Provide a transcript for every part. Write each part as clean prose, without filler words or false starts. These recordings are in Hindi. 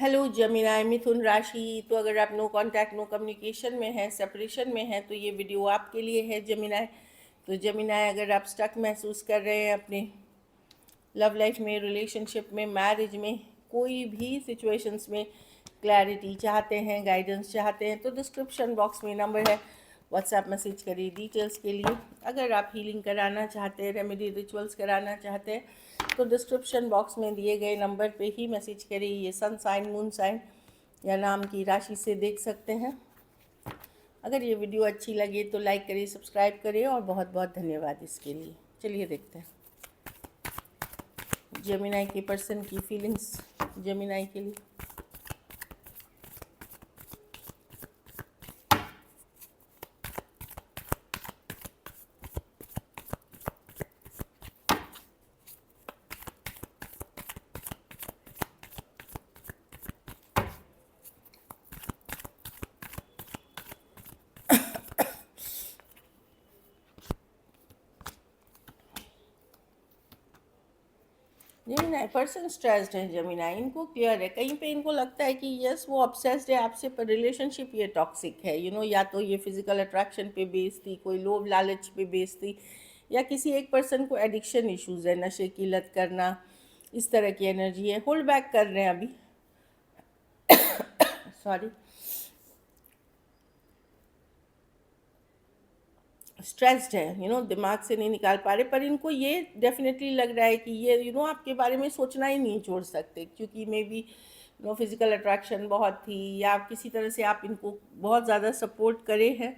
हेलो जमिनाई मिथुन राशि। तो अगर आप नो कांटेक्ट नो कम्युनिकेशन में हैं, सेपरेशन में हैं, तो ये वीडियो आपके लिए है जमिनाई। तो जमिनाई, अगर आप स्टक महसूस कर रहे हैं अपने लव लाइफ में, रिलेशनशिप में, मैरिज में, कोई भी सिचुएशंस में क्लैरिटी चाहते हैं, गाइडेंस चाहते हैं, तो डिस्क्रिप्शन बॉक्स में नंबर है, व्हाट्सएप मैसेज करिए डिटेल्स के लिए। अगर आप हीलिंग कराना चाहते हैं, रेमेडी रिचुअल्स कराना चाहते हैं, तो डिस्क्रिप्शन बॉक्स में दिए गए नंबर पे ही मैसेज करिए। ये सन साइन, मून साइन या नाम की राशि से देख सकते हैं। अगर ये वीडियो अच्छी लगे तो लाइक करिए, सब्सक्राइब करिए, और बहुत बहुत धन्यवाद इसके लिए। चलिए देखते हैं जेमिनाई के पर्सन की फीलिंग्स जेमिनाई के लिए। जेमिनाई पर्सन स्ट्रेस्ड है। जेमिनाई, इनको क्लियर है, कहीं पे इनको लगता है कि यस वो ऑब्सेस्ड है आपसे, पर रिलेशनशिप ये टॉक्सिक है। या तो ये फिजिकल अट्रैक्शन पे बेस्ड थी, कोई लोभ लालच पे बेस्ड थी, या किसी एक पर्सन को एडिक्शन इश्यूज है, नशे की लत करना, इस तरह की एनर्जी है। होल्ड बैक कर रहे हैं अभी, सॉरी, स्ट्रेस्ड है, दिमाग से नहीं निकाल पा रहे। पर इनको ये डेफिनेटली लग रहा है कि ये आपके बारे में सोचना ही नहीं छोड़ सकते, क्योंकि मे बी फिजिकल अट्रैक्शन बहुत थी, या किसी तरह से आप इनको बहुत ज़्यादा सपोर्ट करे हैं,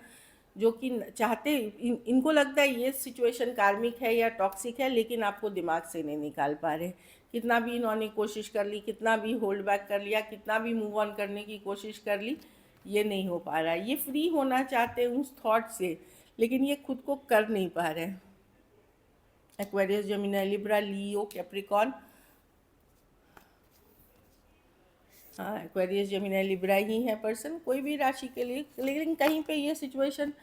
जो कि चाहते इनको लगता है ये सिचुएशन कार्मिक है या टॉक्सिक है, लेकिन आपको दिमाग से नहीं निकाल पा रहे। कितना भी इन्होंने कोशिश कर ली, कितना भी होल्ड बैक कर लिया, कितना भी मूव ऑन करने की कोशिश कर ली, ये नहीं हो पा रहा है। ये फ्री होना चाहते हैं उस थॉट से, लेकिन ये खुद को कर नहीं पा रहे हैं। एक्वेरियस, जेमिनी, लिब्रा, लियो, कैप्रिकॉर्न, हाँ, एक्वेरियस, जेमिनी, लिब्रा ही है पर्सन कोई भी राशि के लिए। लेकिन कहीं पे ये सिचुएशन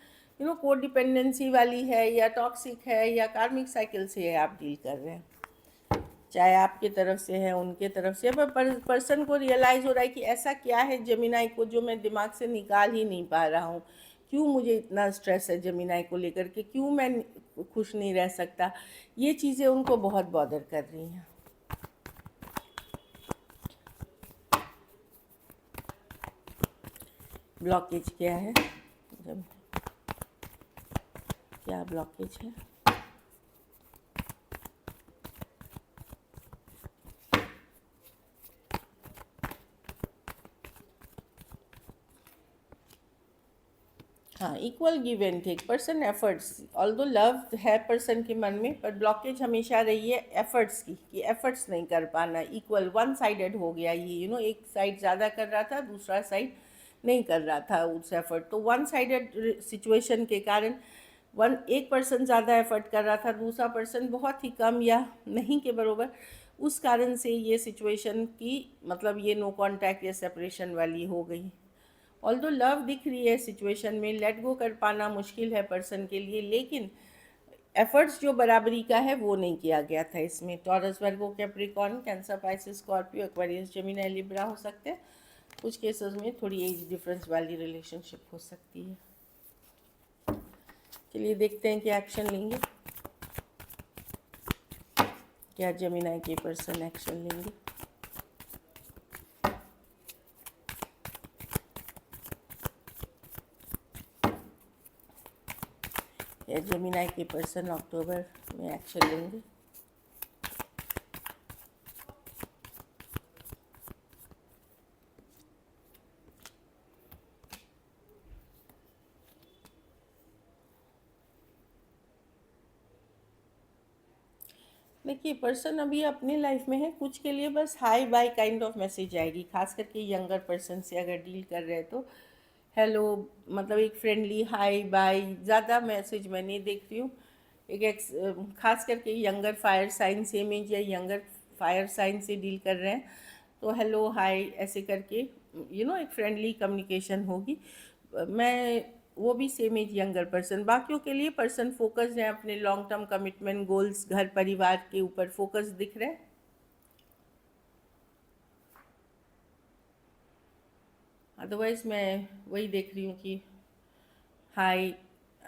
कोड डिपेंडेंसी वाली है, या टॉक्सिक है, या कार्मिक साइकिल से है आप डील कर रहे हैं, चाहे आपके तरफ से है, उनके तरफ से। पर पर्सन को रियलाइज़ हो रहा है कि ऐसा क्या है जेमिनाई को जो मैं दिमाग से निकाल ही नहीं पा रहा हूँ। क्यों मुझे इतना स्ट्रेस है जेमिनाई को लेकर के, क्यों मैं खुश नहीं रह सकता। ये चीज़ें उनको बहुत बॉदर कर रही हैं। ब्लॉकेज क्या है, जब क्या ब्लॉकेज है? हाँ, equal give and take, person efforts, although love है पर्सन के मन में, पर ब्लॉकेज हमेशा रही है एफर्ट्स की, कि एफर्ट्स नहीं कर पाना। इक्वल वन साइडेड हो गया ये, एक साइड ज़्यादा कर रहा था, दूसरा साइड नहीं कर रहा था उस एफर्ट। तो वन साइडेड सिचुएशन के कारण एक पर्सन ज़्यादा एफर्ट कर रहा था, दूसरा पर्सन बहुत ही कम या नहीं के बरोबर। उस कारण से ये सिचुएशन की मतलब ये नो कांटेक्ट या सेपरेशन वाली हो गई। ऑल्दो लव दिख रही है सिचुएशन में, लेट गो कर पाना मुश्किल है पर्सन के लिए, लेकिन एफर्ट्स जो बराबरी का है वो नहीं किया गया था इसमें। Taurus, Virgo, Capricorn, Cancer, Pisces, Scorpio, Aquarius, Gemini, Libra हो सकते हैं। कुछ केसेस में थोड़ी एज डिफरेंस वाली रिलेशनशिप हो सकती है। चलिए देखते हैं क्या एक्शन लेंगे, क्या जेमिनी के पर्सन एक्शन लेंगे। या जेमिनी के पर्सन अक्टूबर में एक्शन लेंगे। देखिए, पर्सन अभी अपनी लाइफ में है, कुछ के लिए बस hi bye kind of message आएगी, खास करके यंगर पर्सन से अगर डील कर रहे हैं तो हेलो, मतलब एक फ्रेंडली हाई बाय, ज़्यादा मैसेज मैं नहीं देख रही हूँ। खास करके यंगर फायर साइन से इमेज, या यंगर फायर साइन से डील कर रहे हैं तो हेलो हाय ऐसे करके एक फ्रेंडली कम्युनिकेशन होगी। मैं वो भी सेम एज यंगर पर्सन। बाकियों के लिए पर्सन फोकस्ड है अपने लॉन्ग टर्म कमिटमेंट, गोल्स, घर परिवार के ऊपर फोकस दिख रहे हैं। अदरवाइज़ मैं वही देख रही हूँ कि हाय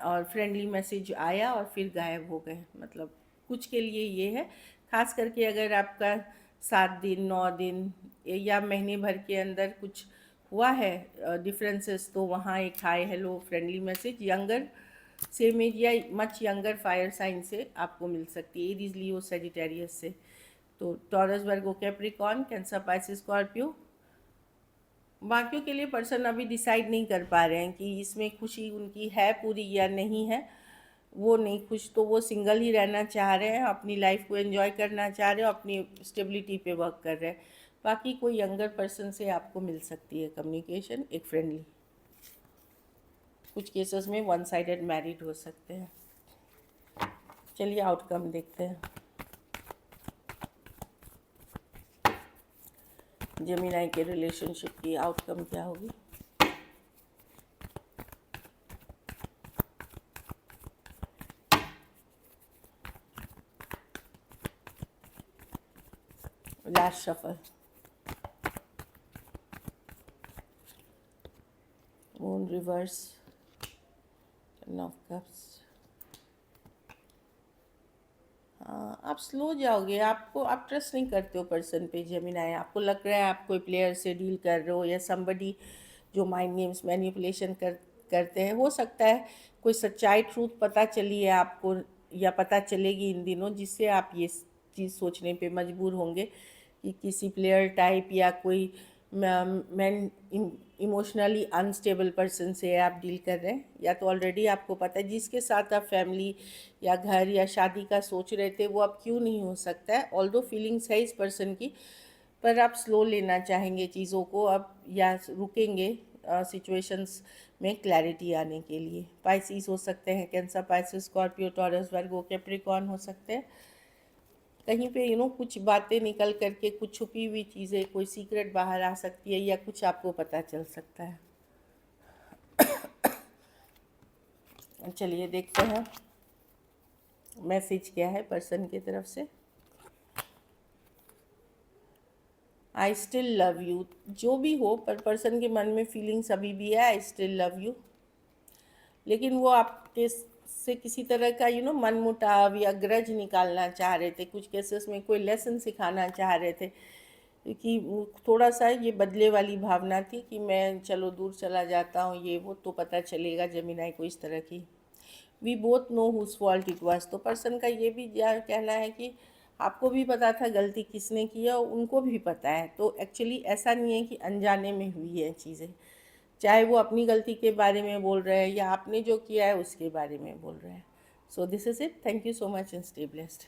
और फ्रेंडली मैसेज आया और फिर गायब हो गए। मतलब कुछ के लिए ये है, ख़ास करके अगर आपका 7 दिन 9 दिन या महीने भर के अंदर कुछ हुआ है डिफरेंसेस, तो वहाँ एक hi hello friendly message younger same age या मच यंगर फायर साइन से आपको मिल सकती है, एरीज लियो सेजिटेरियस से। तो taurus Virgo Capricorn cancer Pisces Scorpio. बाकियों के लिए पर्सन अभी डिसाइड नहीं कर पा रहे हैं कि इसमें खुशी उनकी है पूरी या नहीं है। वो नहीं खुश तो वो सिंगल ही रहना चाह रहे हैं, अपनी लाइफ को एंजॉय करना चाह रहे हैं, अपनी स्टेबिलिटी पे वर्क कर रहे हैं। बाकी कोई यंगर पर्सन से आपको मिल सकती है कम्युनिकेशन, एक फ्रेंडली। कुछ केसेस में वन साइडेड मैरिड हो सकते हैं। चलिए आउटकम देखते हैं। जेमिनाई के रिलेशनशिप की आउटकम क्या होगी। Last shuffle, moon reverse, ten of cups. हाँ, आप स्लो जाओगे, आपको आप ट्रस्ट नहीं करते हो पर्सन पे जेमिनाई। आपको लग रहा है आप कोई प्लेयर से डील कर रहे हो या समबडी जो माइंड गेम्स मैनिपुलेशन करते हैं। हो सकता है कोई सच्चाई ट्रूथ पता चली है आपको या पता चलेगी इन दिनों, जिससे आप ये चीज़ सोचने पे मजबूर होंगे कि किसी प्लेयर टाइप या कोई मैन इमोशनली अनस्टेबल पर्सन से आप डील कर रहे हैं। या तो ऑलरेडी आपको पता है जिसके साथ आप फैमिली या घर या शादी का सोच रहे थे वो अब क्यों नहीं हो सकता है। ऑल्दो फीलिंग्स है इस पर्सन की, पर आप स्लो लेना चाहेंगे चीज़ों को अब, या रुकेंगे सिचुएशंस में क्लैरिटी आने के लिए। पाइसिस हो सकते हैं, cancer Pisces Scorpio taurus Virgo Capricorn हो सकते हैं। कहीं पे कुछ बातें निकल करके कुछ छुपी हुई चीज़ें, कोई सीक्रेट बाहर आ सकती है या कुछ आपको पता चल सकता है। चलिए देखते हैं मैसेज क्या है पर्सन की तरफ से। आई स्टिल लव यू, जो भी हो पर पर्सन के मन में फीलिंग्स अभी भी है आई स्टिल लव यू। लेकिन वो आपके से किसी तरह का मनमुटाव या ग्रज निकालना चाह रहे थे। कुछ केसेस में कोई लेसन सिखाना चाह रहे थे कि थोड़ा सा ये बदले वाली भावना थी कि मैं चलो दूर चला जाता हूँ, ये वो तो पता चलेगा जेमिनाई को इस तरह की। We both know whose fault it was, तो पर्सन का ये भी कहना है कि आपको भी पता था गलती किसने की है और उनको भी पता है। तो एक्चुअली ऐसा नहीं है कि अनजाने में हुई है चीज़ें, चाहे वो अपनी गलती के बारे में बोल रहे हैं या आपने जो किया है उसके बारे में बोल रहे हैं। So this is it, thank you so much and stay blessed.